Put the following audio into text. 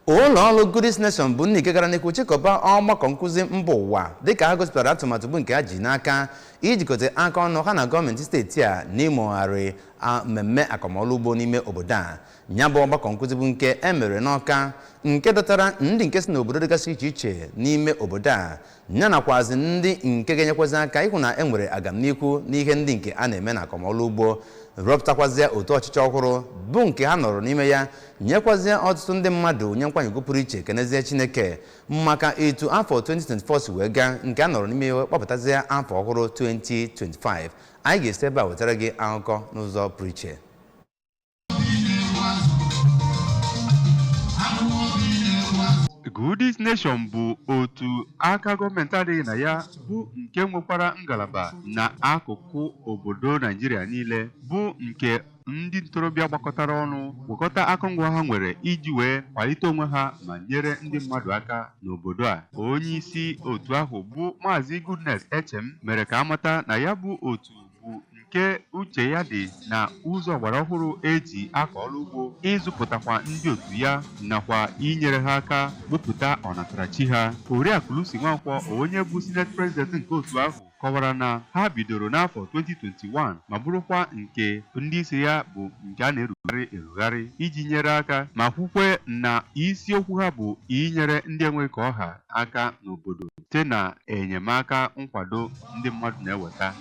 ụlọ ọrụ Goodness Nation bụ ndị nke gara n'ihu chịkọba ọgbakọ nkụzi mba ụwa dịka ha gosipụtara atụmatụ bụ nke ha ji n'aka ijikọta aka ọnụ ha na gọọmenti steeti a n'imegharị mmemme akọmọrụ ugbo n'ime obodo a. Ya bụ ọgbakọ nkụzi bụ nke emere n'Ọka nke dọtara ndị nke si n'obodo dịgasị iche iche n'ime obodo a ya nakwazi ndị nke ga-enyekwazị aka ịhụ na enwere agamnihu n'ihe ndị nke a na-eme na akọmọrụ ugbo rọpụtakwazịa otu ọchịchị ọhụrụ bụ nke ha nọrọ n'ime ya nyekwazie ọtụtụ ndị mmadụ nye nkwanye ugwu pụrụ iche kenezie Chineke maka etu afọ 2024 si wee gaa nke a nọrọ n'ime ya kpọpụtazie afọ ọhụrụ 2025. Anyị ga-esi ebe a wetara gị akụkọ n'ụzọ pụrụ iche. Goodness Nation bụ otu aka gọọmenti adịghị na ya bụ nke nwekwara ngalaba na akụkụ obodo Naijiria niile bụ nke ndị ntorobịa gbakọtara ọnụ wekọta akụngwa ha nwere iji wee kwalite onwe ha ma nyere ndị mmadụ aka n'obodo a. Onye isi otu ahụ bụ Maazị Goodness Echem mere ka amata na ya bụ otu bụ nke uche ya dị na ụzọ ọgbara ọhụrụ eji akọ ọrụ ugbo ịzụpụtakwa ndị otu ya nakwa inyere ha aka wepụta ọnatarachi ha. Oriakụ Lucy Nwankwọ, onye bụ Senate President nke otu ahụ, kọwara na ha bidoro n'afọ 2021 ma bụrụkwa nke ndị isi ya bụ nke a na-erugharị iji nyere aka ma kwukwe na isiokwu ha bụ inyere ndị enweghị ka ọha aka n'obodo site na enyemaka nkwado ndị mmadụ na-eweta.